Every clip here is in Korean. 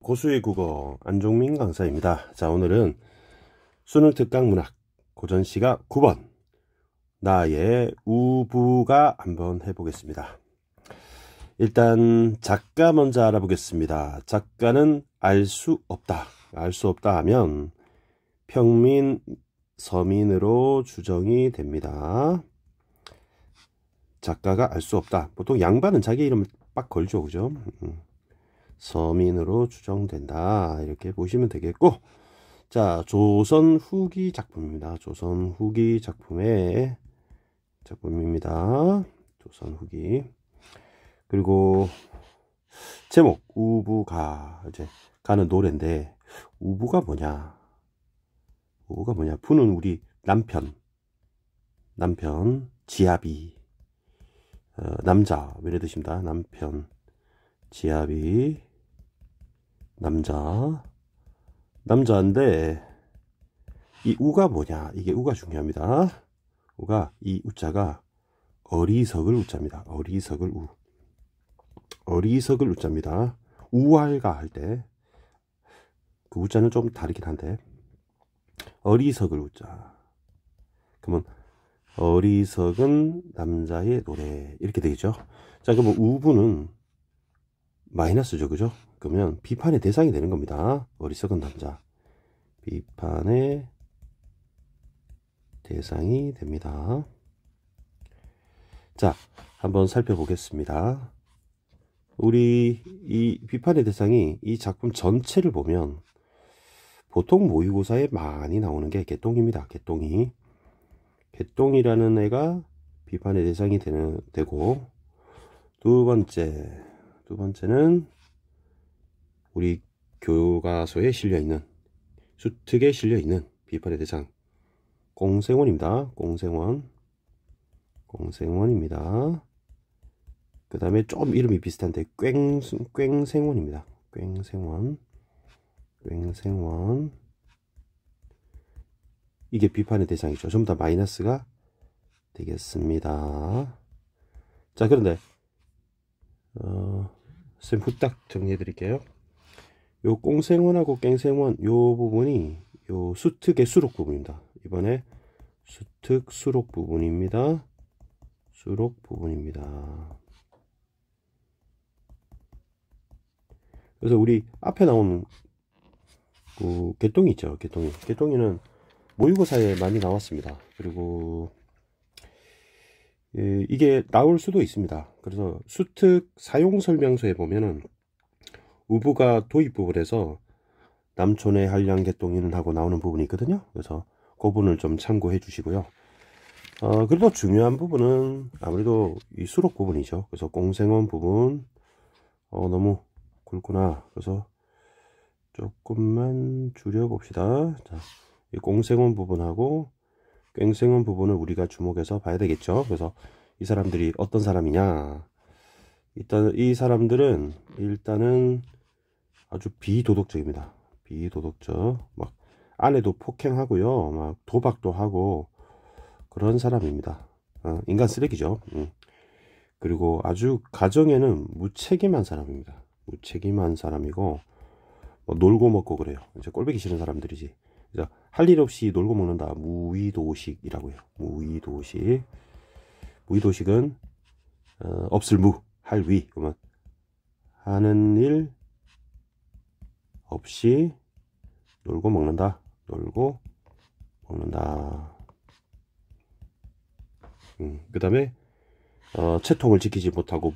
고수의 국어 안종민 강사입니다. 자, 오늘은 수능 특강 문학 고전시가 9번 나의 우부가 한번 해보겠습니다. 일단 작가 먼저 알아보겠습니다. 작가는 알 수 없다. 알 수 없다 하면 평민, 서민으로 추정이 됩니다. 작가가 알 수 없다. 보통 양반은 자기 이름을 빡 걸죠, 그죠? 서민으로 추정된다. 이렇게 보시면 되겠고, 자, 조선 후기 작품입니다. 조선 후기 작품의 작품입니다. 조선 후기. 그리고 제목 우부가, 이제 가는 노래인데 우부가 뭐냐? 우부가 뭐냐? 부는 우리 남편, 지아비, 남자 이래 뜻입니다. 남편, 지아비, 남자인데 이 우가 뭐냐? 이게 우가 중요합니다. 우가, 이 우자가 어리석을 우자입니다. 어리석을 우자입니다. 우알가 할 때 그 우자는 좀 다르긴 한데 어리석을 우자. 그러면 어리석은 남자의 노래 이렇게 되겠죠. 자, 그러면 우부는 마이너스죠, 그죠? 그러면 비판의 대상이 되는 겁니다. 어리석은 남자, 비판의 대상이 됩니다. 자, 한번 살펴보겠습니다. 우리 이 비판의 대상이 이 작품 전체를 보면 보통 모의고사에 많이 나오는 게 개똥입니다. 개똥이라는 애가 비판의 대상이 되고, 두 번째는 우리 교과서에 실려있는, 수특에 실려있는 비판의 대상 꽁생원입니다. 꽁생원입니다. 그 다음에 좀 이름이 비슷한데 꽹생원입니다. 꽹생원. 이게 비판의 대상이죠. 전부 다 마이너스가 되겠습니다. 자, 그런데 쌤 후딱 정리해 드릴게요. 요 꽁생원하고 꽹생원 요 부분이 요 수특의 수록 부분입니다. 이번에 수특 수록 부분입니다. 그래서 우리 앞에 나온 그 개똥이 있죠. 개똥이는 모의고사에 많이 나왔습니다. 그리고 이게 나올 수도 있습니다. 그래서 수특 사용 설명서에 보면은 우부가 도입 부분에서 남촌의 한량 개똥이는 하고 나오는 부분이 있거든요. 그래서 그 부분을 좀 참고해 주시고요. 그래도 중요한 부분은 아무래도 이 수록 부분이죠. 그래서 꽁생원 부분 너무 굵구나. 그래서 조금만 줄여봅시다. 자, 이 꽁생원 부분하고 꽹생원 부분을 우리가 주목해서 봐야 되겠죠. 그래서 이 사람들이 어떤 사람이냐? 일단 이 사람들은 일단은 아주 비도덕적입니다. 비도덕적. 막 아내도 폭행하고요. 막 도박도 하고 그런 사람입니다. 인간 쓰레기죠. 그리고 아주 가정에는 무책임한 사람입니다. 무책임한 사람이고 뭐 놀고 먹고 그래요. 이제 꼴보기 싫은 사람들이지. 할 일 없이 놀고 먹는다. 무의도식이라고요. 무의도식은 없을 무, 할 위. 그러면 하는 일 없이 놀고 먹는다. 그 다음에 채통을 지키지 못하고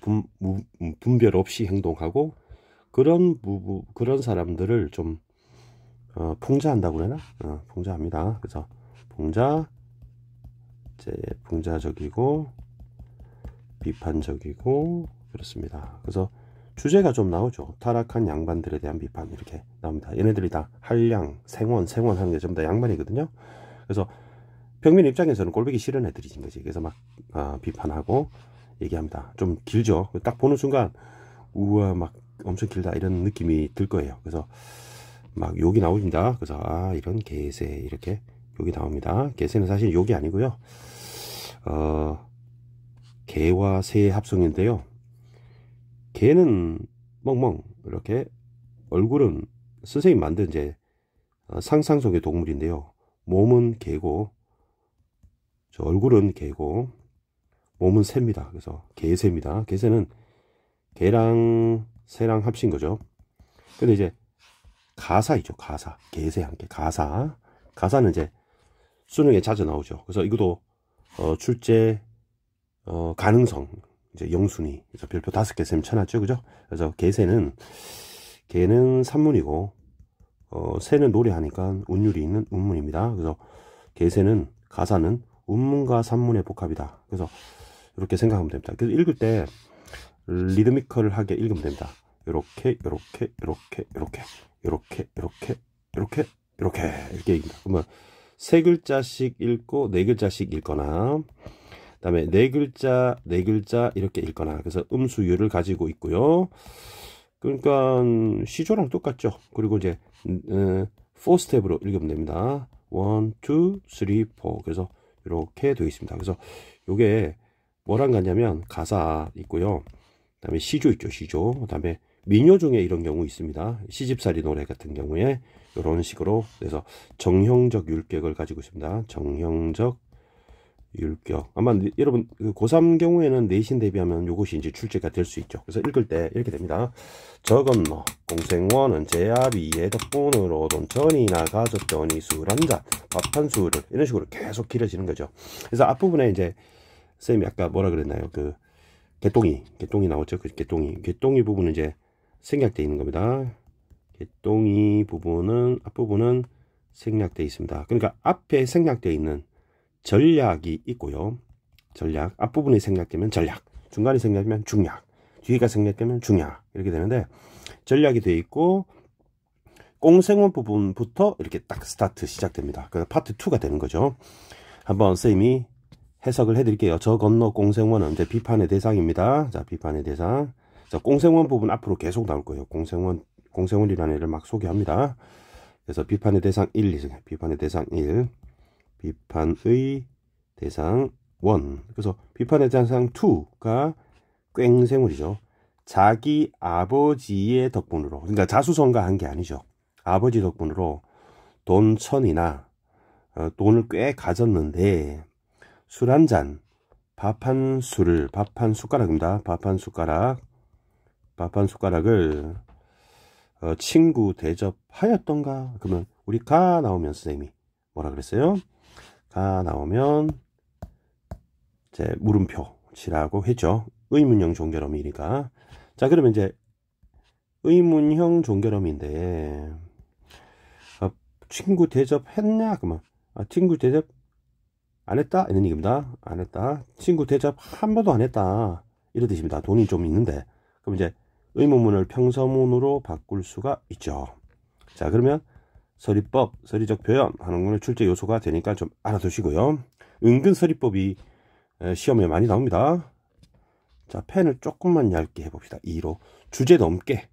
분별 없이 행동하고 그런 사람들을 좀 풍자한다고 그러나? 풍자합니다. 그래서 풍자적이고 비판적이고 그렇습니다. 그래서 주제가 좀 나오죠. 타락한 양반들에 대한 비판 이렇게 나옵니다. 얘네들이 다 한량, 생원 하는 게 전부 다 양반이거든요. 그래서 평민 입장에서는 꼴보기 싫은 애들이신 거지. 그래서 막 비판하고 얘기합니다. 좀 길죠. 딱 보는 순간 우와 막 엄청 길다 이런 느낌이 들 거예요. 그래서 막 욕이 나옵니다. 그래서 이런 개새 이렇게 욕이 나옵니다. 개새는 사실 욕이 아니고요. 개와 새의 합성인데요. 개는 멍멍 이렇게 얼굴은 선생님 만든 이제 상상 속의 동물인데요. 몸은 개고, 저 얼굴은 개고, 몸은 새입니다. 그래서 개새입니다. 개새는 개랑 새랑 합친 거죠. 근데 이제 가사이죠. 가사. 개새 함께 가사. 가사는 이제 수능에 자주 나오죠. 그래서 이것도 출제 가능성 이제 영순위. 그래서 별표 5개 쌤 쳐놨죠. 그죠? 그래서 개는 산문이고 새는 노래하니까 운율이 있는 운문입니다. 그래서 개새는 가사는 운문과 산문의 복합이다. 그래서 이렇게 생각하면 됩니다. 그래서 읽을 때 리드미컬하게 읽으면 됩니다. 이렇게 이렇게 읽습니다. 그러면 세 글자씩 읽고 네 글자씩 읽거나, 그다음에 네 글자 이렇게 읽거나, 그래서 음수율을 가지고 있고요. 그러니까 시조랑 똑같죠. 그리고 이제 4스텝으로 읽으면 됩니다. 1, 2, 3, 4. 그래서 이렇게 되어 있습니다. 그래서 요게 뭐랑 같냐면 가사 있고요. 그다음에 시조 있죠. 시조. 그다음에 민요 중에 이런 경우 있습니다. 시집살이 노래 같은 경우에 이런 식으로, 그래서 정형적 율격을 가지고 있습니다. 정형적 율격. 아마 여러분 고3 경우에는 내신 대비하면 이것이 이제 출제가 될 수 있죠. 그래서 읽을 때 이렇게 됩니다. 저 건너 공생원은 제 아비의 덕분으로 돈 전이나 가졌더니 술 한잔 밥 한 술을, 이런 식으로 계속 길어지는 거죠. 그래서 앞부분에 이제 쌤이 아까 뭐라 그랬나요? 그 개똥이 나왔죠. 그 개똥이 부분은 이제 생략되어 있는 겁니다. 개똥이 부분은 앞부분은 생략되어 있습니다. 그러니까 앞에 생략되어 있는 전략이 있고요. 전략, 앞부분이 생략되면 전략, 중간이 생략되면 중략, 뒤가 생략되면 중략, 이렇게 되는데, 전략이 되어 있고 꽁생원 부분부터 이렇게 딱 스타트 시작됩니다. 그래서 파트 2가 되는 거죠. 한번 쌤이 해석을 해드릴게요. 저 건너 꽁생원은 이제 비판의 대상입니다. 자, 비판의 대상. 자, 꽁생원 부분 앞으로 계속 나올 거예요. 꽁생원이라는 애를 막 소개합니다. 그래서 비판의 대상 1, 비판의 대상 1, 비판의 대상 1. 그래서 비판의 대상 2가 꽹생물이죠. 자기 아버지의 덕분으로, 그러니까 자수성가한 게 아니죠. 아버지 덕분으로 돈 1000이나 돈을 꽤 가졌는데 술 한 잔, 밥 한 숟가락입니다. 밥 한 숟가락을 친구 대접하였던가? 그러면 우리 가 나오면 선생님이 뭐라 그랬어요? 가 나오면 이제 물음표 치라고 했죠. 의문형 종결어미니까. 자, 그러면 이제 의문형 종결어미인데 친구 대접했냐? 그러면 친구 대접 안 했다? 이런 얘기입니다. 안 했다. 친구 대접 한 번도 안 했다. 이런 뜻입니다. 돈이 좀 있는데. 그럼 이제 의문문을 평서문으로 바꿀 수가 있죠. 자, 그러면 서리법, 서리적 표현 하는 거는 출제 요소가 되니까 좀 알아두시고요. 은근 서리법이 시험에 많이 나옵니다. 자, 펜을 조금만 얇게 해봅시다. 2로 주제 넘게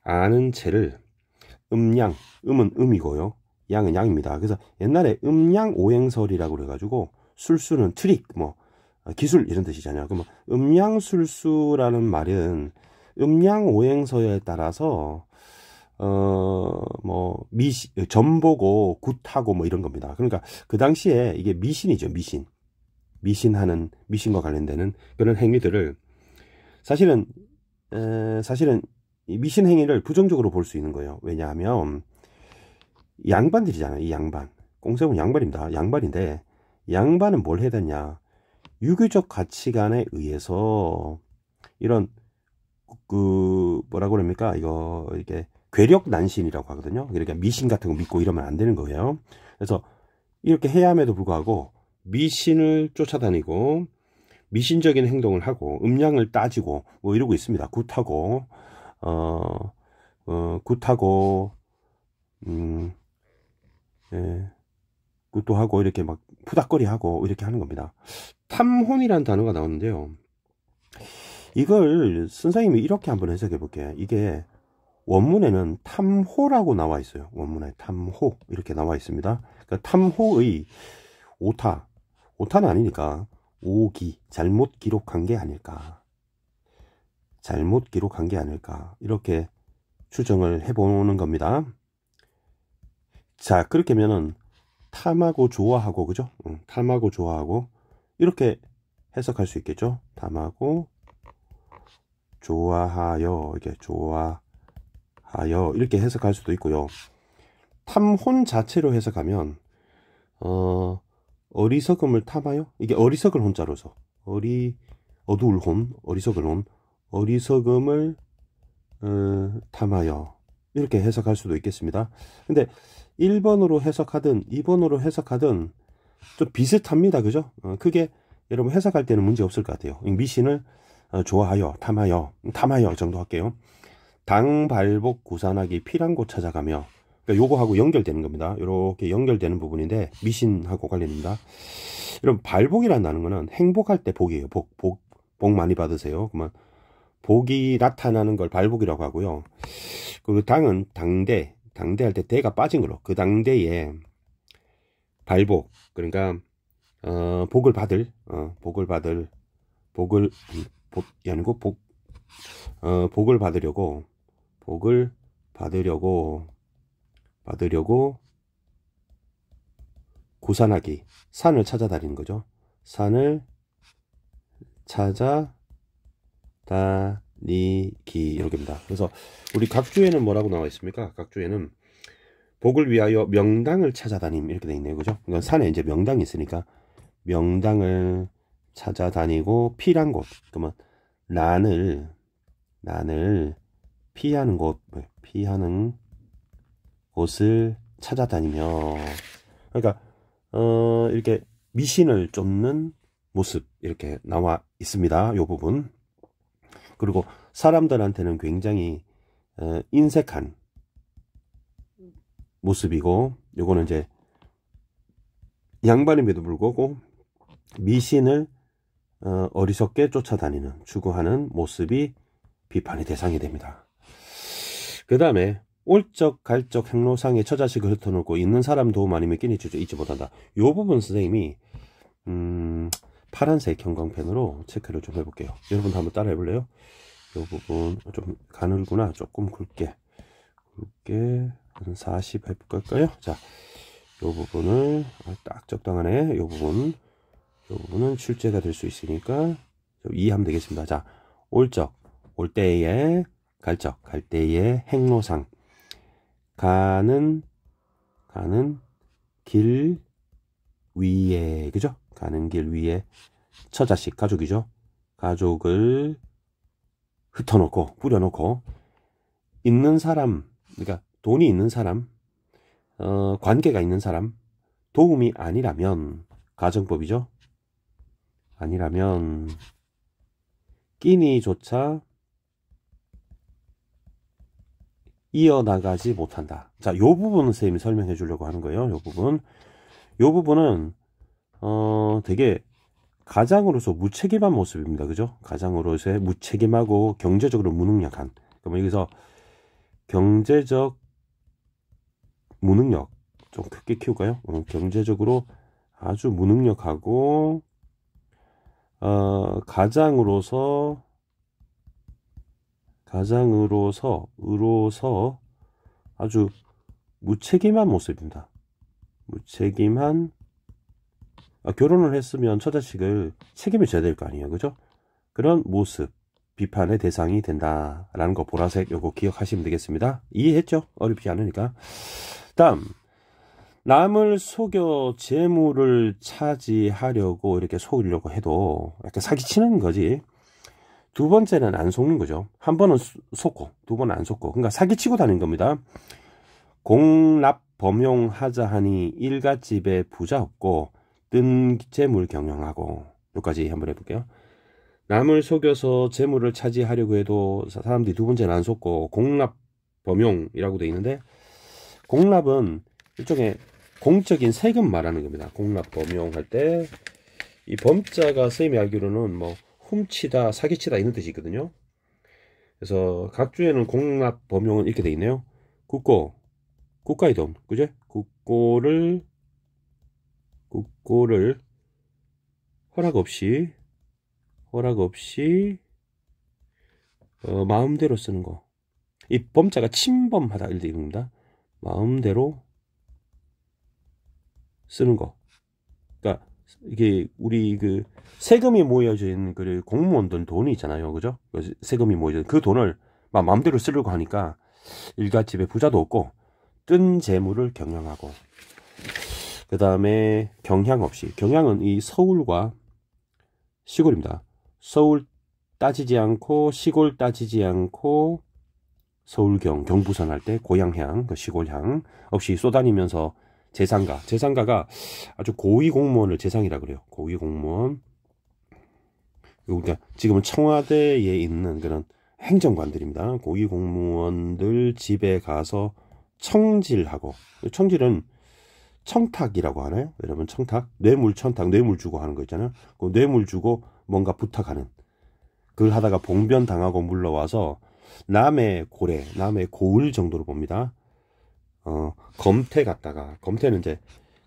아는 채를 음양, 음은 음이고요. 양은 양입니다. 그래서 옛날에 음양 오행설이라고 그래가지고 술수는 트릭, 뭐 기술 이런 뜻이잖아요. 그러면 음양술수라는 말은 음양 오행서에 따라서 뭐 전보고 굿하고 뭐 이런 겁니다. 그러니까 그 당시에 이게 미신이죠. 미신하는, 미신과 관련되는 그런 행위들을 사실은 이 미신 행위를 부정적으로 볼 수 있는 거예요. 왜냐하면 양반들이잖아요. 이 양반, 꽁생은 양반입니다. 양반인데 양반은 뭘 해야 되냐? 유교적 가치관에 의해서 이런 뭐라고 그럽니까? 이거 이렇게 괴력 난신이라고 하거든요. 그러니까 미신 같은 거 믿고 이러면 안 되는 거예요. 그래서 이렇게 해야 함에도 불구하고 미신을 쫓아다니고 미신적인 행동을 하고 음양을 따지고 뭐 이러고 있습니다. 굿하고 굿도 하고 이렇게 막 푸닥거리 하고 이렇게 하는 겁니다. 탐혼이라는 단어가 나오는데요. 이걸 선생님이 이렇게 한번 해석해 볼게요. 이게 원문에는 탐호라고 나와 있어요. 원문에 탐호 이렇게 나와 있습니다. 그러니까 탐호의 오타는 아니니까 오기, 잘못 기록한 게 아닐까 이렇게 추정을 해보는 겁니다. 자, 그렇게 하면은 탐하고 좋아하고, 그죠? 탐하고 좋아하고 이렇게 해석할 수 있겠죠? 탐하고 좋아하여, 이게 좋아하여 이렇게 해석할 수도 있고요. 탐혼 자체로 해석하면 어리석음을 탐하여, 이게 어리석을 혼자로서 어두울 혼, 어리석을 혼, 어리석음을 탐하여 이렇게 해석할 수도 있겠습니다. 근데 1번으로 해석하든 2번으로 해석하든 좀 비슷합니다. 그죠? 크게 여러분 해석할 때는 문제 없을 것 같아요. 미신을 좋아하여, 탐하여 정도 할게요. 당발복 구산하기 필한 곳 찾아가며, 그러니까 요거하고 연결되는 겁니다. 이렇게 연결되는 부분인데 미신하고 관련입니다. 여러분 발복이라는 단어는 거는 행복할 때 복이에요. 복 많이 받으세요. 그러면 복이 나타나는 걸 발복이라고 하고요. 그 당은 당대 할 때 대가 빠진 걸로, 그 당대에 발복, 그러니까 복을 받을 복을 받으려고 구산하기, 산을 찾아다니는 거죠. 산을 찾아다니기 이렇게입니다. 그래서 우리 각주에는 뭐라고 나와 있습니까? 각주에는 복을 위하여 명당을 찾아다님 이렇게 돼 있네요. 그죠? 이건 산에 이제 명당이 있으니까 명당을 찾아다니고 피란 곳, 그러면 난을 피하는 곳을 찾아다니며, 그러니까 이렇게 미신을 쫓는 모습 이렇게 나와 있습니다. 요 부분. 그리고 사람들한테는 굉장히 인색한 모습이고, 요거는 이제 양반임에도 불구하고 미신을 어리석게 쫓아다니는, 추구하는 모습이 비판의 대상이 됩니다. 그 다음에 올적갈적 행로상에 처자식을 흩어놓고 있는 사람 도움 아니면 끼니 주저 잊지 못한다. 요 부분 선생님이 파란색 형광펜으로 체크를 좀 해볼게요. 여러분도 한번 따라 해볼래요? 요 부분 좀 가늘구나. 조금 굵게 한 40 해볼까요? 자, 요 부분을 딱 적당하네. 요 부분은 출제가 될 수 있으니까 이해하면 되겠습니다. 자, 올적, 올 때에, 갈적, 갈 때에, 행로상, 가는 길 위에, 그죠? 가는 길 위에 처자식, 가족이죠. 가족을 흩어놓고, 뿌려놓고, 있는 사람, 그러니까 돈이 있는 사람, 관계가 있는 사람, 도움이 아니라면, 가정법이죠. 아니라면 끼니조차 이어나가지 못한다. 자, 요 부분은 선생님이 설명해 주려고 하는 거예요. 요 부분은 되게 가장으로서 무책임한 모습입니다. 그죠? 가장으로서의 무책임하고 경제적으로 무능력한. 그럼 여기서 경제적 무능력 좀 크게 키울까요? 경제적으로 아주 무능력하고 가장으로서 아주 무책임한 모습입니다. 무책임한, 결혼을 했으면 처자식을 책임을 져야 될 거 아니에요. 그죠? 그런 모습, 비판의 대상이 된다라는 거, 보라색 요거 기억하시면 되겠습니다. 이해했죠? 어렵지 않으니까. 다음, 남을 속여 재물을 차지하려고 이렇게 속이려고 해도 약간 사기치는 거지. 두 번째는 안 속는 거죠. 한 번은 속고 두 번은 안 속고, 그러니까 사기치고 다니는 겁니다. 공납 범용하자 하니 일갓집에 부자 없고 뜬 재물 경영하고. 여기까지 한번 해볼게요. 남을 속여서 재물을 차지하려고 해도 사람들이 두 번째는 안 속고 공납 범용이라고 돼 있는데, 공납은 일종의 공적인 세금 말하는 겁니다. 공납 범용할 때 이 범자가 선생님이 알기로는 뭐 훔치다, 사기치다 이런 뜻이 있거든요. 그래서 각주에는 공납 범용은 이렇게 돼 있네요. 국가의 돈, 그죠? 국고를 허락 없이 마음대로 쓰는 거. 이 범자가 침범하다 이렇게 됩니다. 마음대로 쓰는 거. 그러니까 이게 우리 그 세금이 모여져 있는 그 공무원들 돈이 있잖아요, 그죠? 세금이 모여져 있는 그 돈을 막 마음대로 쓰려고 하니까 일갓집에 부자도 없고 뜬 재물을 경영하고, 그 다음에 경향 없이. 경향은 이 서울과 시골입니다. 서울 따지지 않고 시골 따지지 않고 서울경 경부선 할 때 고향향 그 시골향 없이 쏘다니면서 재상가가 아주 고위 공무원을 재상이라 그래요. 고위 공무원. 그러니까 지금은 청와대에 있는 그런 행정관들입니다. 고위 공무원들 집에 가서 청질하고, 청질은 청탁이라고 하나요? 여러분, 청탁? 뇌물 청탁, 뇌물 주고 하는 거 있잖아요. 그 뇌물 주고 뭔가 부탁하는. 그걸 하다가 봉변 당하고 물러와서 남의 고래, 남의 고을 정도로 봅니다. 검태 갔다가, 검태는 이제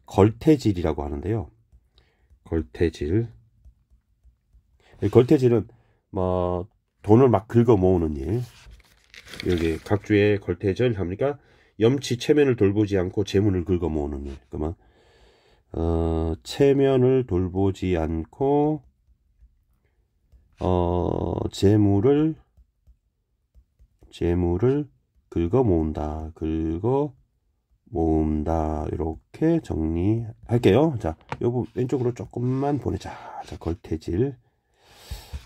걸태질이라고 하는데요. 걸태질은 뭐 돈을 막 긁어 모으는 일. 여기 각주의 걸태절 합니까? 염치 체면을 돌보지 않고 재물을 긁어 모으는 일. 그러면 체면을 돌보지 않고 재물을 긁어 모은다. 이렇게 정리할게요. 자, 요 부분 왼쪽으로 조금만 보내자. 자, 걸태질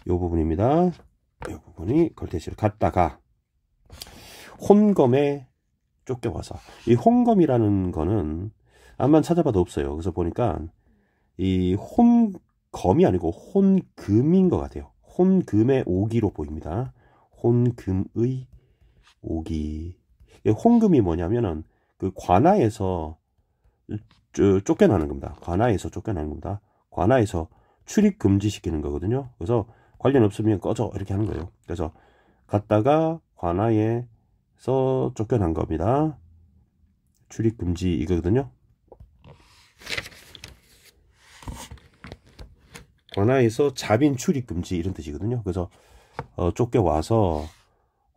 요 부분입니다. 요 부분이 걸태질. 갔다가 혼검에 쫓겨와서, 이 혼검이라는 거는 암만 찾아봐도 없어요. 그래서 보니까 이 혼검이 아니고 혼금인 것 같아요. 혼금의 오기로 보입니다. 혼금의 오기. 혼금이 뭐냐면은 그 관아에서 쫓겨나는 겁니다. 관아에서 쫓겨나는 겁니다. 관아에서 출입 금지시키는 거거든요. 그래서 관련 없으면 꺼져 이렇게 하는 거예요. 그래서 갔다가 관아에서 쫓겨난 겁니다. 출입 금지 이거거든요. 관아에서 자빈 출입 금지 이런 뜻이거든요. 그래서 쫓겨와서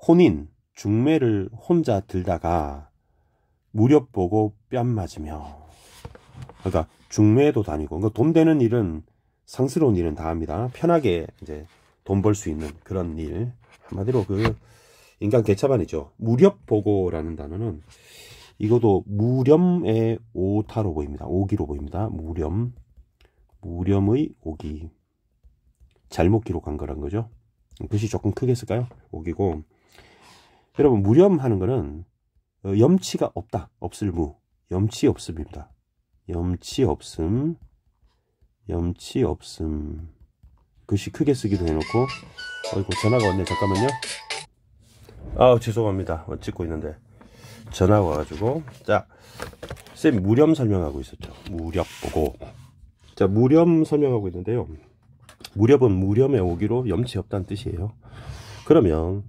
혼인 중매를 혼자 들다가 무렵 보고 뺨 맞으며, 그러니까 중매도 다니고, 그러니까 돈 되는 일은, 상스러운 일은 다 합니다. 편하게 이제 돈 벌 수 있는 그런 일. 한마디로 그 인간 개차반이죠. 무렵 보고라는 단어는 이것도 무렴의 오타로 보입니다. 오기로 보입니다. 무렴의 오기. 잘못 기록한 거란 거죠. 글씨 조금 크게 쓸까요? 오기고. 여러분, 무렴하는 거는 염치가 없다. 없을 무. 염치 없음입니다. 염치 없음. 글씨 크게 쓰기도 해놓고. 어이구, 전화가 왔네. 잠깐만요. 죄송합니다. 찍고 있는데 전화가 와가지고. 자, 쌤 무렴 설명하고 있었죠. 무렵 보고. 자, 무렴 설명하고 있는데요. 무렵은 무렴에 오기로 염치 없다는 뜻이에요. 그러면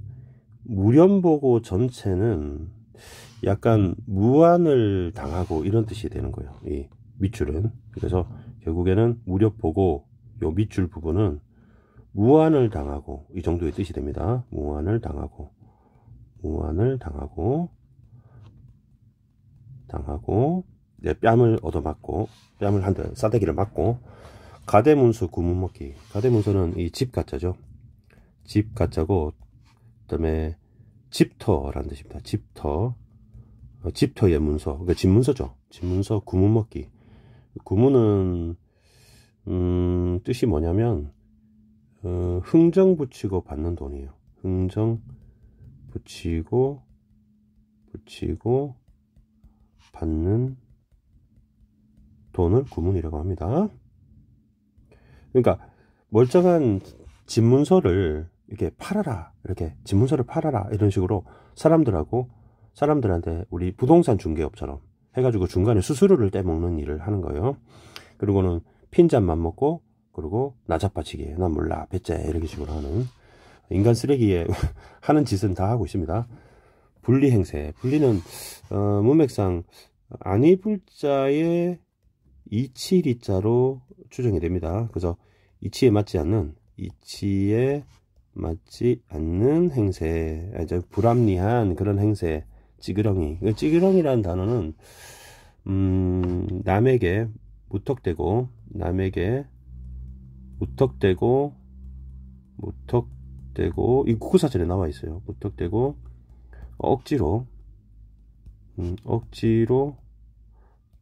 무렴보고 전체는 약간 무안을 당하고 이런 뜻이 되는 거예요. 이 밑줄은. 그래서 결국에는 무렵보고 요 밑줄 부분은 무안을 당하고 이 정도의 뜻이 됩니다. 무안을 당하고 네, 뺨을 얻어맞고, 뺨을 한 대 싸대기를 맞고. 가대문서 구문먹기. 가대문서는 이 집 가짜죠. 집 가짜고, 그 다음에 집터라는 뜻입니다. 집터의 문서. 그러니까 집문서죠. 집문서 구문먹기. 구문은 뜻이 뭐냐면 흥정 붙이고 받는 돈이에요. 흥정 붙이고 받는 돈을 구문이라고 합니다. 그러니까 멀쩡한 집문서를 이렇게 팔아라, 이렇게 집문서를 팔아라 이런 식으로 사람들한테 우리 부동산 중개업처럼 해가지고 중간에 수수료를 떼먹는 일을 하는 거예요. 그리고는 핀잔만 먹고, 그리고 나자빠치기, 난 몰라, 배째 이렇게 식으로 하는 인간 쓰레기에 하는 짓은 다 하고 있습니다. 분리행세. 분리는 문맥상 아니불자의 이치리자로 추정이 됩니다. 그래서 이치에 맞지 않는 이치에 맞지 않는 행세, 이제 불합리한 그런 행세, 찌그렁이. 찌그렁이라는 단어는 남에게 무턱대고 이 국어사전에 나와 있어요. 무턱대고 억지로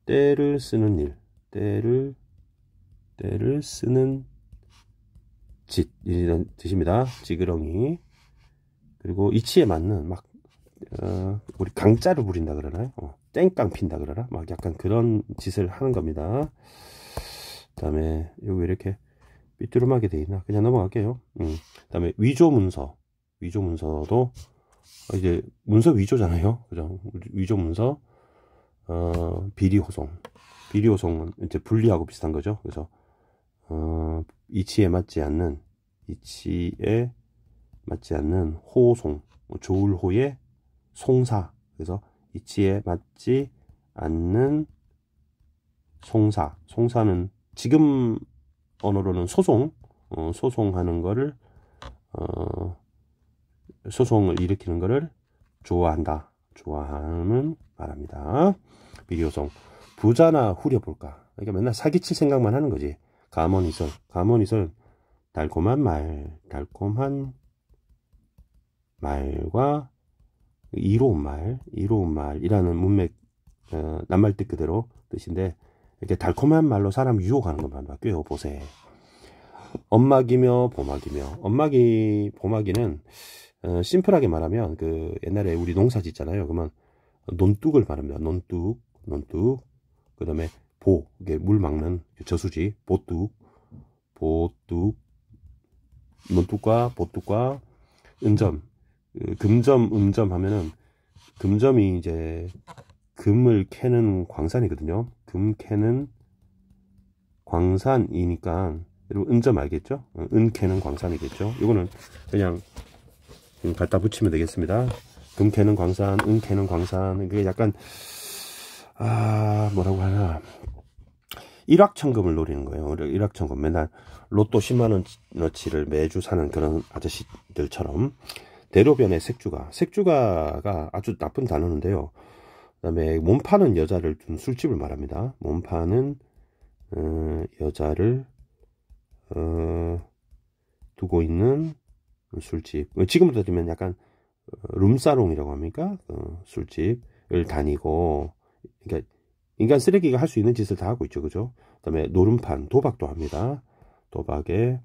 때를 쓰는 일, 때를 쓰는 짓, 이런 뜻입니다. 찌그렁이. 그리고 이치에 맞는 막 우리 강짜를 부린다 그러나요? 땡깡 핀다 그러나? 막 약간 그런 짓을 하는 겁니다. 그 다음에 여기 이렇게 삐뚤음하게 돼 있나? 그냥 넘어갈게요. 그 다음에 위조문서도 이제 문서 위조잖아요. 그죠? 위조문서, 비리호송은 이제 분리하고 비슷한 거죠. 그래서 이치에 맞지 않는 호송, 조울호의 송사. 그래서 이치에 맞지 않는 송사는 지금 언어로는 소송하는 거를 소송을 일으키는 거를 좋아하는 말합니다. 비리호송. 부자나 후려볼까. 그러니까 맨날 사기칠 생각만 하는 거지. 가문이설, 달콤한 말과 이로운 말이라는 문맥, 낱말 뜻 그대로 뜻인데, 이렇게 달콤한 말로 사람 유혹하는 것만 바뀌어요. 보세. 엄막이며 보막이는 심플하게 말하면 그 옛날에 우리 농사 짓잖아요. 그러면 논둑을 말합니다. 논둑. 그 다음에 이게 물 막는 저수지, 보뚝, 논둑과 보뚝과 은점, 금점, 음점 하면은 금점이 이제 금을 캐는 광산이거든요. 금 캐는 광산이니까 여러분 은점 알겠죠? 은 캐는 광산이겠죠? 이거는 그냥 갖다 붙이면 되겠습니다. 금 캐는 광산, 은 캐는 광산. 그게 약간 뭐라고 하나, 일확천금을 노리는 거예요. 일확천금. 맨날 로또 10만원어치를 매주 사는 그런 아저씨들처럼. 대로변의 색주가가 아주 나쁜 단어인데요. 그 다음에 몸 파는 여자를 둔 술집을 말합니다. 몸 파는 여자를 두고 있는 술집. 지금부터 들으면 약간 룸사롱이라고 합니까? 술집을 다니고, 그러니까 인간 쓰레기가 할 수 있는 짓을 다 하고 있죠. 그죠? 그 다음에 노름판, 도박도 합니다. 도박에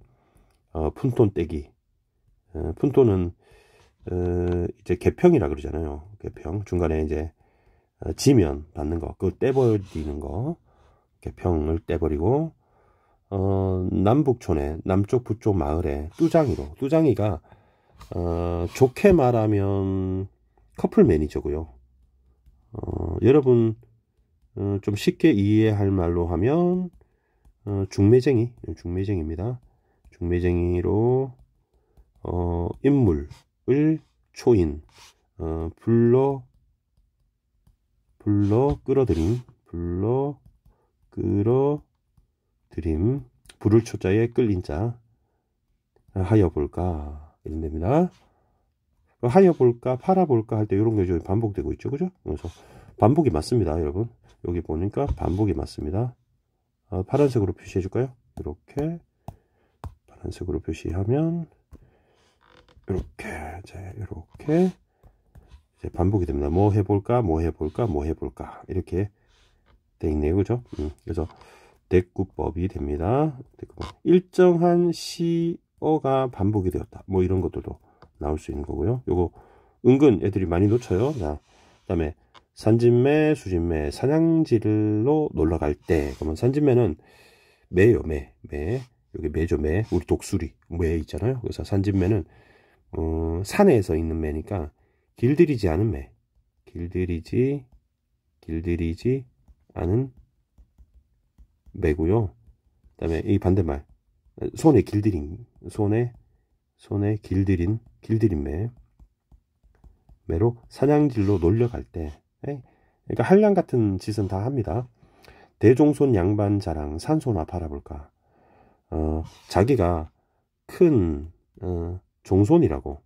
푼돈 떼기. 푼돈은 이제 개평이라 그러잖아요. 개평. 중간에 이제 지면 받는 거, 그거 떼버리는 거. 개평을 떼버리고, 남북촌에, 남쪽 북쪽 마을에 뚜장이가 좋게 말하면 커플 매니저고요. 여러분 좀 쉽게 이해할 말로 하면 중매쟁이입니다. 중매쟁이로 인물을 초인, 불러 끌어들임, 불을 초자에 끌린 자, 하여볼까 이런 됩니다. 하여볼까, 팔아볼까 할 때 이런 게 좀 반복되고 있죠. 그죠? 그래서 반복이 맞습니다. 여러분 여기 보니까 반복이 맞습니다. 파란색으로 표시해 줄까요? 이렇게 파란색으로 표시하면 이렇게 이제 반복이 됩니다. 뭐 해볼까 이렇게 돼 있네요. 그죠? 그래서 대꾸법이 됩니다. 일정한 시어가 반복이 되었다. 뭐 이런 것들도 나올 수 있는 거고요. 요거 은근 애들이 많이 놓쳐요. 자, 그다음에 산진매, 수진매, 사냥지로 놀러 갈 때, 그러면 산진매는 매요, 매. 여기 매죠, 매. 우리 독수리 매 있잖아요. 그래서 산진매는 산에서 있는 매니까 길들이지 않은 매. 길들이지 않은 매고요. 그다음에 이 반대말, 손에 길들인 매로 사냥질로 놀려갈 때, 그러니까 한량 같은 짓은 다 합니다. 대종손 양반 자랑, 산소나 바라볼까. 자기가 큰 종손이라고,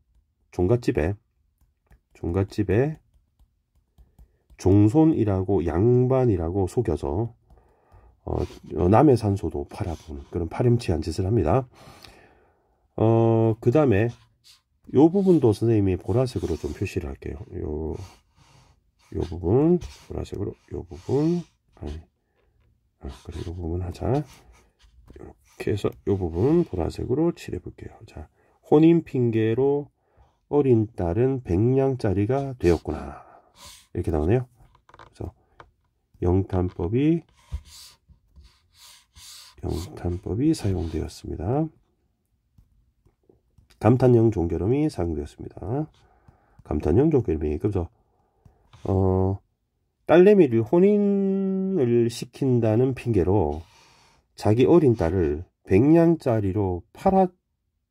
종갓집에 종손이라고 양반이라고 속여서 남의 산소도 팔아보는 그런 파렴치한 짓을 합니다. 그 다음에 요 부분도 선생님이 보라색으로 좀 표시를 할게요. 요 부분 보라색으로, 요 부분 그래, 요 부분 하자. 이렇게 해서 요 부분 보라색으로 칠해 볼게요. 자, 혼인 핑계로 어린 딸은 100냥짜리가 되었구나, 이렇게 나오네요. 그래서 영탄법이 사용되었습니다. 감탄형 종결음이 사용되었습니다. 감탄형 종결음이, 그래서 딸내미를 혼인을 시킨다는 핑계로 자기 어린 딸을 100냥짜리로 팔아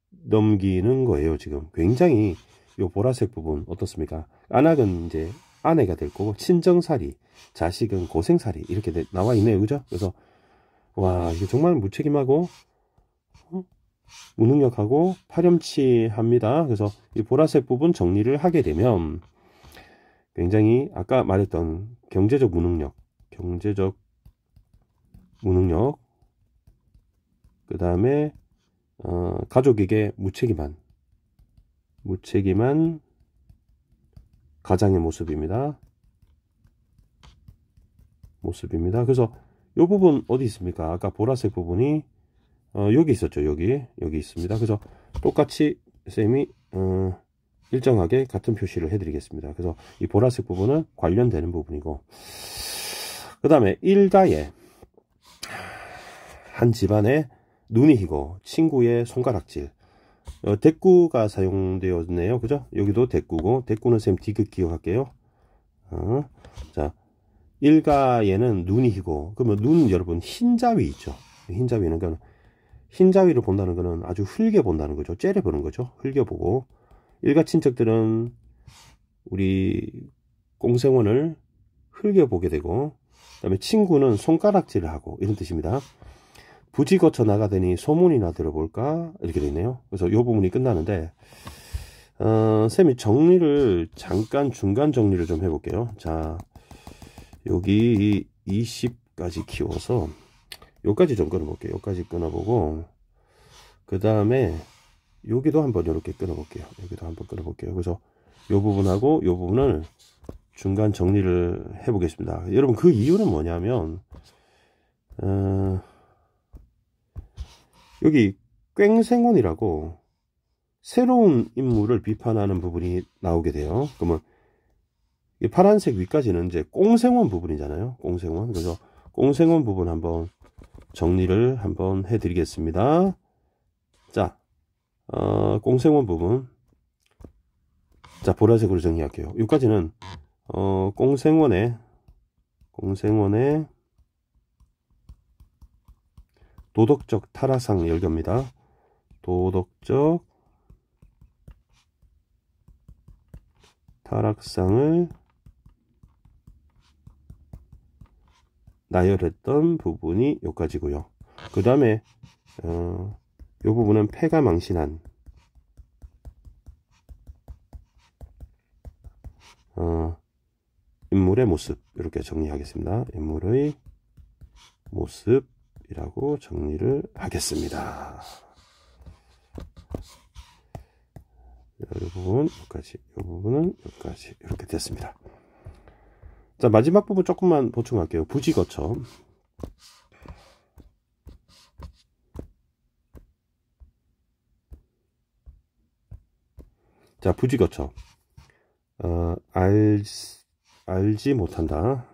넘기는 거예요. 지금 굉장히 요 보라색 부분 어떻습니까? 안악은 이제 아내가 될 거고, 친정살이, 자식은 고생살이, 이렇게 나와 있네요. 그죠? 그래서 와, 이게 정말 무책임하고 무능력하고 파렴치합니다. 그래서 이 보라색 부분 정리를 하게 되면 굉장히 아까 말했던 경제적 무능력, 그 다음에 가족에게 무책임한 가장의 모습입니다. 그래서 이 부분 어디 있습니까? 아까 보라색 부분이 여기 있었죠. 여기 있습니다. 그래서 똑같이 쌤이 일정하게 같은 표시를 해드리겠습니다. 그래서 이 보라색 부분은 관련되는 부분이고, 그 다음에 일가에 한 집안에 눈이 희고 친구의 손가락질, 대꾸가 사용되었네요. 그죠? 여기도 대꾸고, 대꾸는 쌤 디귿 기억할게요. 자, 일가에는 눈이 희고, 그러면 눈, 여러분 흰자위 있죠. 흰자위는 그냥 흰자위를 본다는 거는 아주 흘겨 본다는 거죠. 째려보는 거죠. 흘겨보고, 일가 친척들은 우리 꽁생원을 흘겨보게 되고, 그 다음에 친구는 손가락질을 하고, 이런 뜻입니다. 부지 거쳐 나가더니 소문이나 들어볼까, 이렇게 되네요. 그래서 이 부분이 끝나는데, 쌤이 정리를 잠깐 중간 정리를 좀 해볼게요. 자, 여기 20까지 키워서 여기까지 좀 끊어볼게요. 여기까지 끊어보고, 그 다음에 여기도 한번 이렇게 끊어볼게요. 그래서 이 부분하고 이 부분을 중간 정리를 해보겠습니다. 여러분, 그 이유는 뭐냐면 여기 꽹생원이라고 새로운 인물을 비판하는 부분이 나오게 돼요. 그러면 이 파란색 위까지는 이제 꽁생원 부분이잖아요. 꽁생원. 그래서 꽁생원 부분 한번 정리를 한번 해드리겠습니다. 자, 꽁생원 부분. 자, 보라색으로 정리할게요. 여기까지는 꽁생원의 도덕적 타락상 열교입니다. 도덕적 타락상을 나열했던 부분이 여기까지고요. 그 다음에 이 부분은 패가 망신한 인물의 모습, 이렇게 정리하겠습니다. 인물의 모습이라고 정리를 하겠습니다. 이 부분 여기까지, 이 부분은 여기까지, 이렇게 됐습니다. 자, 마지막 부분 조금만 보충할게요. 부지 거쳐. 자, 부지 거쳐. 알지 못한다.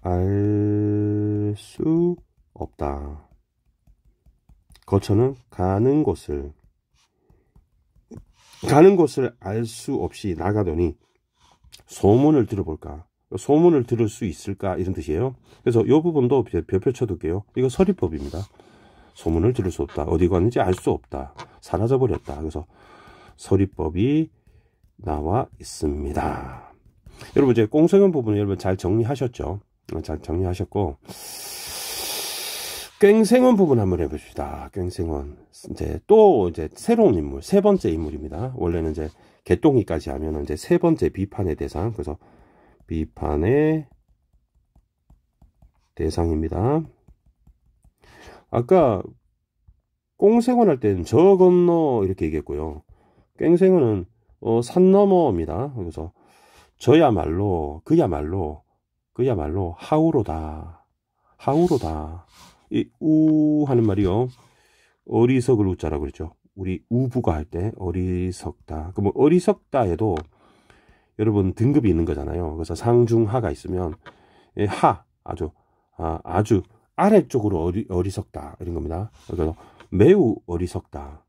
알 수 없다. 거쳐는 가는 곳을 알 수 없이 나가더니 소문을 들어볼까, 소문을 들을 수 있을까, 이런 뜻이에요. 그래서 이 부분도 별표 쳐둘게요. 이거 서리법입니다. 소문을 들을 수 없다, 어디 갔는지 알 수 없다, 사라져 버렸다. 그래서 서리법이 나와 있습니다. 여러분, 이제 꽁생원 부분은 여러분 잘 정리하셨죠? 잘 정리하셨고, 꽹생원 부분 한번 해봅시다. 꽹생원. 이제 새로운 인물, 세 번째 인물입니다. 원래는 이제 개똥이까지 하면은 이제 세 번째 비판의 대상. 그래서 비판의 대상입니다. 아까 꽁생원 할 때는 저 건너 이렇게 얘기했고요. 꽹생원은 산 너머입니다. 그래서 그야말로 하우로다. 이 우 하는 말이요. 어리석을 우자라고 그랬죠. 우리 우부가 할 때 어리석다. 그럼 어리석다에도 여러분 등급이 있는 거잖아요. 그래서 상중하가 있으면 아주 아래쪽으로 어리석다 이런 겁니다. 그래서 매우 어리석다,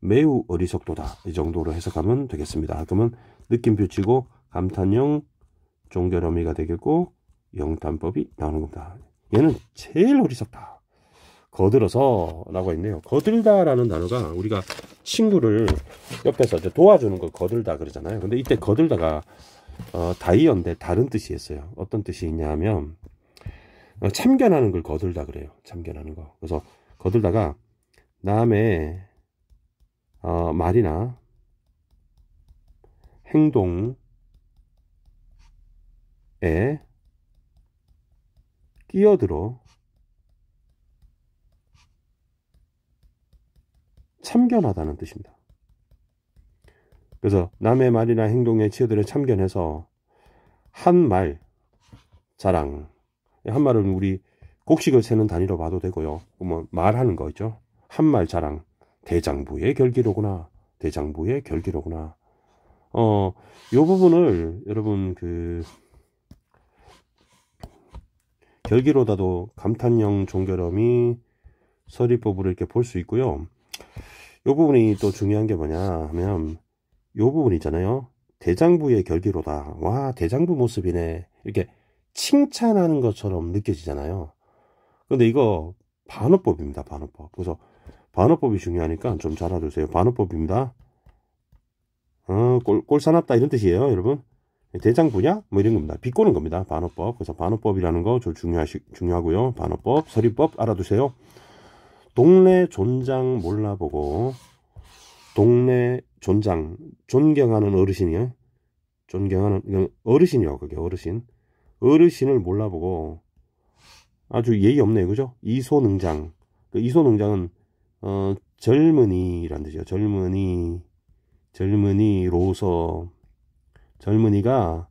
매우 어리석도다 이 정도로 해석하면 되겠습니다. 그러면 느낌표 치고 감탄형 종결어미가 되겠고 영탄법이 나오는 겁니다. 얘는 제일 어리석다. 거들어서 라고 했네요. 거들다 라는 단어가 우리가 친구를 옆에서 이제 도와주는 걸 거들다 그러잖아요. 근데 이때 거들다가 다이어인데 다른 뜻이 있어요. 어떤 뜻이 있냐 하면 참견하는 걸 거들다 그래요. 참견하는 거. 그래서 거들다가 남의 말이나 행동에 끼어들어 참견하다는 뜻입니다. 그래서 남의 말이나 행동에 끼어들어 참견해서 한 말 자랑, 한 말은 우리 곡식을 세는 단위로 봐도 되고요. 뭐 말하는 거 있죠. 한 말 자랑, 대장부의 결기로구나. 대장부의 결기로구나. 요 부분을 여러분 결기로다도 감탄형 종결어미 서리법으로 이렇게 볼 수 있고요. 요 부분이 또 중요한 게 뭐냐 하면 요 부분 있잖아요. 대장부의 결기로다. 와, 대장부 모습이네. 이렇게 칭찬하는 것처럼 느껴지잖아요. 근데 이거 반어법입니다. 반어법. 그래서 반어법이 중요하니까 좀 잘 알아두세요. 반어법입니다. 꼴사납다 이런 뜻이에요, 여러분. 대장부냐? 뭐 이런 겁니다. 비꼬는 겁니다. 반어법. 그래서 반어법이라는 거 좀 중요하고요. 반어법, 서리법 알아두세요. 동네 존장 몰라보고 동네 존장 존경하는 어르신이요. 존경하는 어르신이요. 그게 어르신을 몰라보고 아주 예의 없네요. 그죠? 이소능장. 이소능장은 젊은이란 뜻이죠. 젊은이로서 젊은이가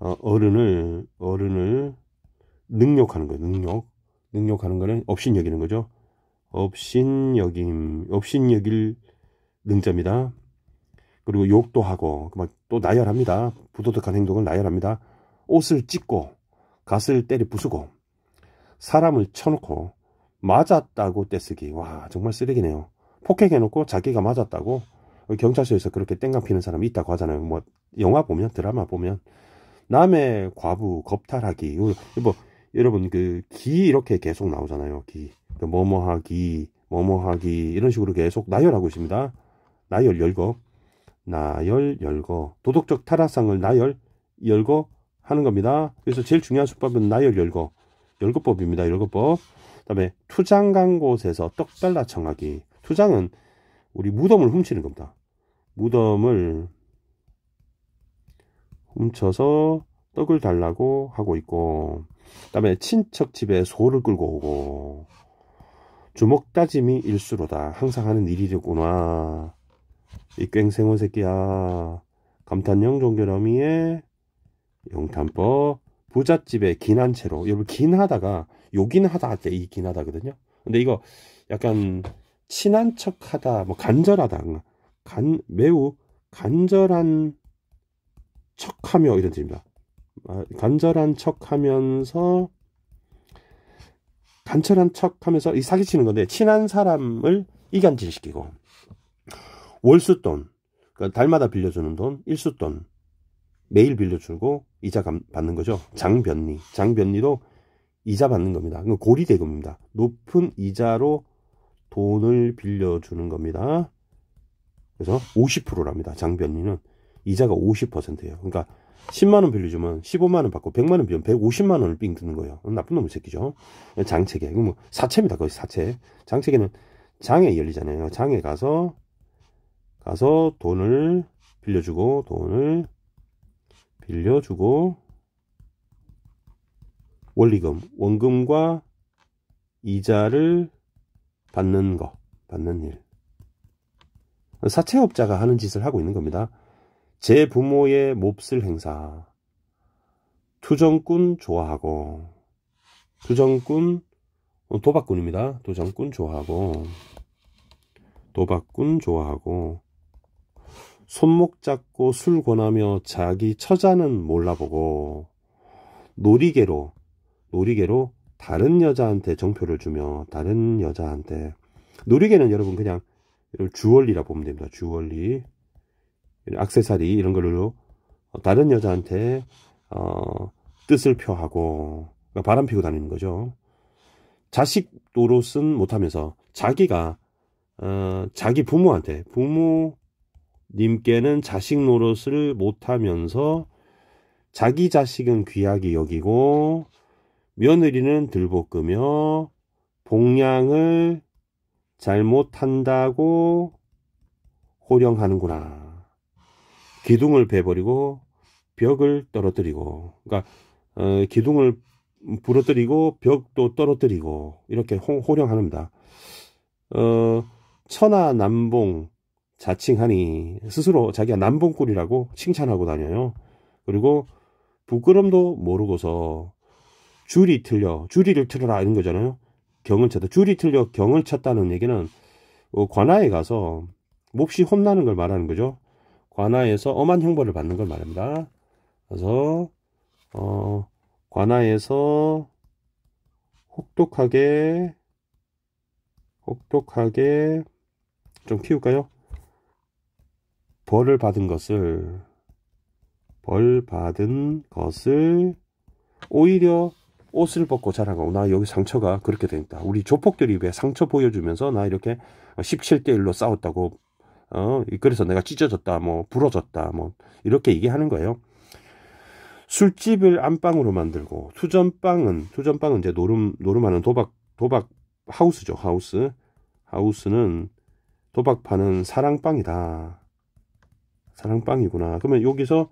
어른을 능욕하는 거예요. 능욕하는 거는 업신여기는 거죠. 업신여길 능자입니다. 그리고 욕도 하고 막 또 나열합니다. 부도덕한 행동을 나열합니다. 옷을 찢고 갓을 때려 부수고 사람을 쳐놓고 맞았다고 떼쓰기. 와, 정말 쓰레기네요. 폭행해놓고 자기가 맞았다고 경찰서에서 그렇게 땡강 피는 사람이 있다고 하잖아요. 뭐 영화 보면, 드라마 보면 남의 과부 겁탈하기. 뭐 여러분 기 이렇게 계속 나오잖아요. 기 뭐뭐하기 이런 식으로 계속 나열하고 있습니다. 나열 열거 도덕적 타락상을 나열 열거 하는 겁니다. 그래서 제일 중요한 수법은 나열 열거법입니다. 열거법. 그다음에 투장 간 곳에서 떡 달라 청하기. 투장은 우리 무덤을 훔치는 겁니다. 무덤을 훔쳐서 떡을 달라고 하고 있고, 그다음에 친척 집에 소를 끌고 오고, 주먹 다짐이 일수로다. 항상 하는 일이구나. 이 꽹생원 새끼야. 감탄형 종결어미의 영탄법. 부잣집에 긴한 채로. 여러분 긴하다가 요긴하다 할 때 이 긴하다거든요. 근데 이거 약간 친한 척하다, 뭐 간절하다, 매우 간절한 척하며 이런 뜻입니다. 간절한 척하면서 이 사기치는 건데 친한 사람을 이간질시키고 월수돈, 그러니까 달마다 빌려주는 돈, 일수돈 매일 빌려주고 이자 받는 거죠. 장변리도 이자 받는 겁니다. 고리대금입니다. 높은 이자로 돈을 빌려주는 겁니다. 그래서 50%랍니다. 장변리는 이자가 50%예요. 그러니까 10만원 빌려주면 15만원 받고 100만원 빌려면 150만원을 삥 드는 거예요. 나쁜 놈의 새끼죠. 장책에. 이거 뭐 사채입니다. 거의 사채. 장책에는 장에 열리잖아요. 장에 가서 돈을 빌려주고 원리금, 원금과 이자를 받는 일. 사채업자가 하는 짓을 하고 있는 겁니다. 제 부모의 몹쓸 행사. 투정꾼 좋아하고, 도박꾼입니다. 도박꾼 좋아하고, 손목 잡고 술 권하며 자기 처자는 몰라보고, 놀이개로 다른 여자한테 정표를 주며, 놀이개는 여러분 그냥 주얼리라 보면 됩니다. 주얼리, 액세서리 이런 걸로 다른 여자한테 뜻을 표하고, 그러니까 바람 피고 다니는 거죠. 자식 노릇은 못하면서 자기가 자기 부모님께는 자식 노릇을 못하면서 자기 자식은 귀하게 여기고 며느리는 들볶으며 봉양을 잘못한다고 호령하는구나. 기둥을 베버리고 벽을 떨어뜨리고, 그러니까 기둥을 부러뜨리고 벽도 떨어뜨리고 이렇게 호령합니다. 천하남봉 자칭하니 스스로 자기가 남봉꾼이라고 칭찬하고 다녀요. 그리고 부끄럼도 모르고서 주리를 틀어라 이런 거잖아요. 경을 쳤다. 줄이 틀려 경을 쳤다는 얘기는 관아에 가서 몹시 혼나는 걸 말하는 거죠. 관아에서 엄한 형벌을 받는 걸 말합니다. 그래서 관아에서 혹독하게 좀 키울까요? 벌 받은 것을 오히려 옷을 벗고 자랑하고, 나 여기 상처가 그렇게 됐다. 우리 조폭들이 왜 상처 보여주면서 나 이렇게 17대1로 싸웠다고, 그래서 내가 찢어졌다, 뭐 부러졌다, 뭐 이렇게 얘기하는 거예요. 술집을 안방으로 만들고, 투전빵은 이제 노름하는 도박 하우스죠. 하우스는 도박파는 사랑빵이다. 사랑빵이구나. 그러면 여기서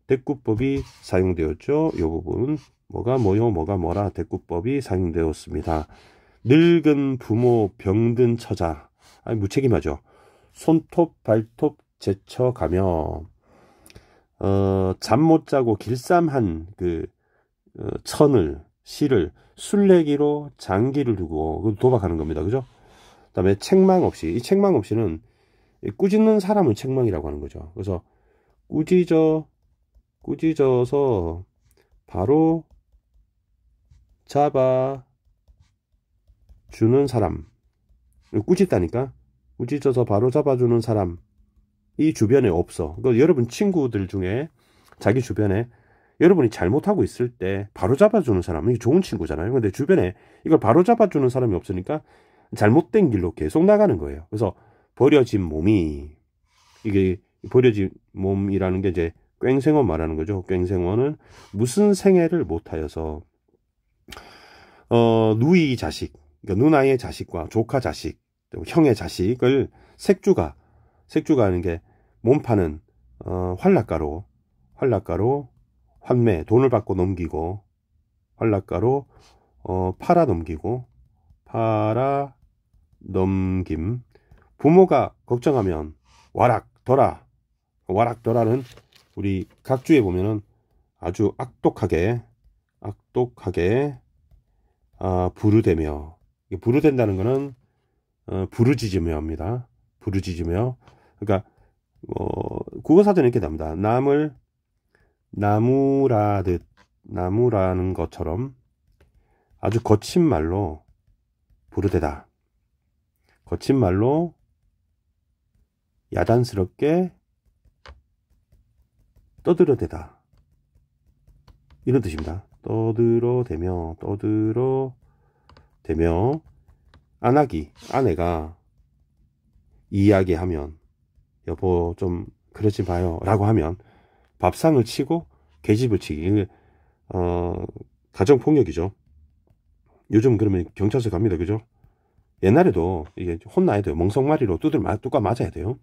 대꾸법이 사용되었죠. 이 부분 뭐가 뭐라 대꾸법이 사용되었습니다. 늙은 부모 병든 처자, 무책임하죠. 손톱 발톱 제쳐가며 잠 못 자고 길쌈한 실을 술래기로 장기를 두고 도박하는 겁니다. 그죠? 그 다음에 책망 없이, 이 책망 없이는 꾸짖는 사람을 책망이라고 하는 거죠. 그래서 꾸짖어서 바로 잡아주는 사람, 꾸짖다니까, 꾸짖어서 바로 잡아주는 사람 이 주변에 없어. 그러니까 여러분 친구들 중에 자기 주변에 여러분이 잘못하고 있을 때 바로 잡아주는 사람, 이게 좋은 친구잖아요. 근데 주변에 이걸 바로 잡아주는 사람이 없으니까 잘못된 길로 계속 나가는 거예요. 그래서 버려진 몸이라는 게 이제 꽹생원 말하는 거죠. 꽹생원은 무슨 생애를 못하여서 누이 자식, 그러니까 누나의 자식과 조카 자식, 형의 자식을 색주가 하는 게 몸 파는 활락가로 환매, 돈을 받고 넘기고, 활락가로 팔아 넘김. 부모가 걱정하면 와락더라는 우리 각주에 보면은 아주 악독하게 부르대며, 부르댄다는 거는 부르짖으며 합니다. 부르짖으며. 그러니까 국어사전에 이렇게 나옵니다. 남을 나무라는 것처럼 아주 거친 말로 부르대다. 거친 말로 야단스럽게 떠들어대다. 이런 뜻입니다. 떠들어대며 아내가 이야기하면, 여보 좀 그러지 마요 라고 하면 밥상을 치고 계집을 치기. 가정폭력이죠. 요즘 그러면 경찰서 갑니다. 그죠? 옛날에도 이게 혼나야 돼요. 멍석마리로 뚜까 맞아야 돼요.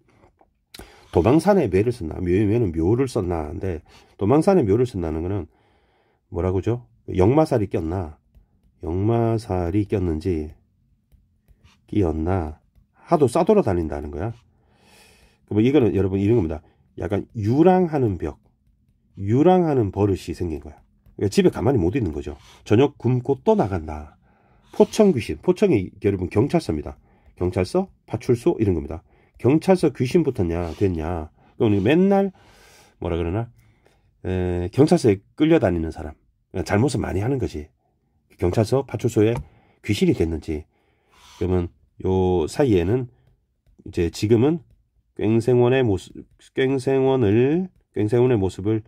도망산에 매를 썼나? 묘는 묘를 썼나? 근데 도망산에 묘를 쓴다는 거는 뭐라고죠? 역마살이 꼈나? 역마살이 꼈는지 끼었나? 하도 싸돌아 다닌다는 거야. 그럼 이거는 여러분 이런 겁니다. 약간 유랑하는 버릇이 생긴 거야. 그러니까 집에 가만히 못 있는 거죠. 저녁 굶고 또 나간다. 포청 귀신. 포청이 여러분 경찰서입니다. 경찰서, 파출소 이런 겁니다. 경찰서 귀신 붙었냐 됐냐. 그럼 맨날 뭐라 그러나 경찰서에 끌려다니는 사람. 잘못을 많이 하는 거지. 경찰서, 파출소에 귀신이 됐는지. 그러면 요 사이에는 이제 지금은 꽹생원의 모습을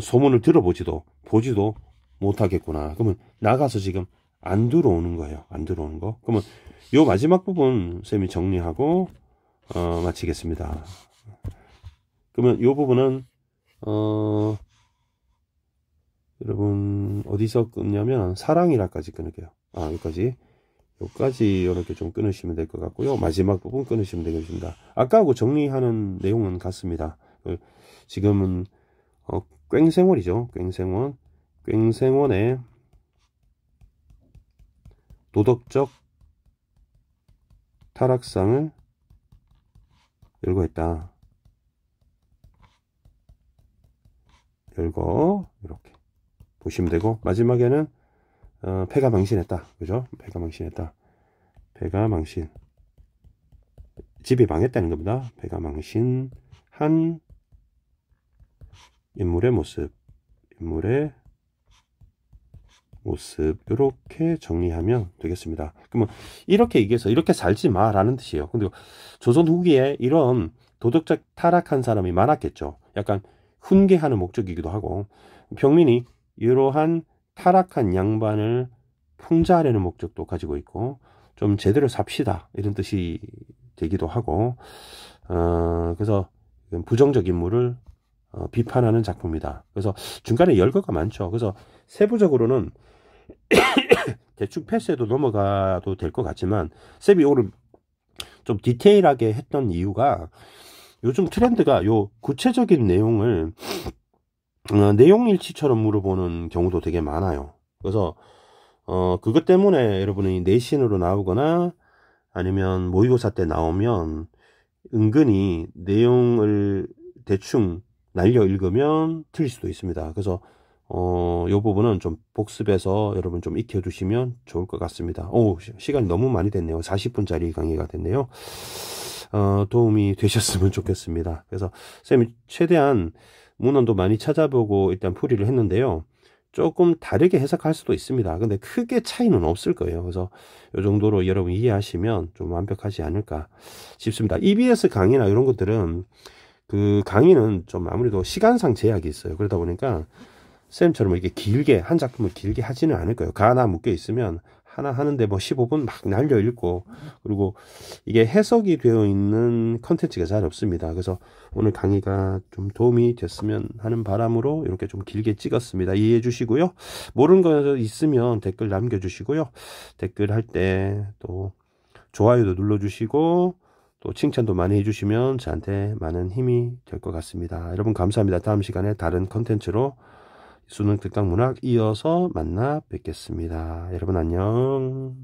소문을 보지도 못하겠구나. 그러면 나가서 지금 안 들어오는 거예요. 안 들어오는 거. 그러면 요 마지막 부분 쌤이 정리하고 마치겠습니다. 그러면 요 부분은 여러분 어디서 끊냐면 사랑이라까지 끊을게요. 여기까지 이렇게 좀 끊으시면 될 것 같고요. 마지막 부분 끊으시면 되겠습니다. 아까하고 정리하는 내용은 같습니다. 지금은 꽹생원이죠. 꽹생원의 도덕적 타락상을 열거했다. 이렇게 보시면 되고, 마지막에는 패가 망신했다. 그죠? 패가 망신. 집이 망했다는 겁니다. 패가 망신한 인물의 모습 이렇게 정리하면 되겠습니다. 그러면 이렇게 얘기해서 이렇게 살지 마라는 뜻이에요. 근데 조선 후기에 이런 도덕적 타락한 사람이 많았겠죠. 약간 훈계하는 목적이기도 하고, 평민이 이러한 타락한 양반을 풍자하려는 목적도 가지고 있고, 좀 제대로 삽시다 이런 뜻이 되기도 하고, 그래서 부정적 인물을 비판하는 작품이다. 그래서 중간에 열거가 많죠. 그래서 세부적으로는 대충 패스해도 넘어가도 될 것 같지만, 쌤이 오늘 좀 디테일하게 했던 이유가 요즘 트렌드가 요 구체적인 내용을 내용일치처럼 물어보는 경우도 되게 많아요. 그래서 그것 때문에 여러분이 내신으로 나오거나 아니면 모의고사 때 나오면 은근히 내용을 대충 날려 읽으면 틀릴 수도 있습니다. 그래서 요 부분은 좀 복습해서 여러분 좀 익혀두시면 좋을 것 같습니다. 시간이 너무 많이 됐네요. 40분짜리 강의가 됐네요. 도움이 되셨으면 좋겠습니다. 그래서 쌤이 최대한 문헌도 많이 찾아보고 일단 풀이를 했는데요. 조금 다르게 해석할 수도 있습니다. 근데 크게 차이는 없을 거예요. 그래서 이 정도로 여러분 이해하시면 좀 완벽하지 않을까 싶습니다. EBS 강의나 이런 것들은 그 강의는 좀 아무래도 시간상 제약이 있어요. 그러다 보니까 쌤처럼 이렇게 길게 한 작품을 길게 하지는 않을 거예요. 가 하나 묶여 있으면 하나 하는데 뭐 15분 막 날려 읽고, 그리고 이게 해석이 되어 있는 컨텐츠가 잘 없습니다. 그래서 오늘 강의가 좀 도움이 됐으면 하는 바람으로 이렇게 좀 길게 찍었습니다. 이해해 주시고요. 모르는 거 있으면 댓글 남겨주시고요. 댓글 할 때 또 좋아요도 눌러주시고 또 칭찬도 많이 해주시면 저한테 많은 힘이 될 것 같습니다. 여러분 감사합니다. 다음 시간에 다른 컨텐츠로 수능 특강 문학 이어서 만나 뵙겠습니다. 여러분 안녕.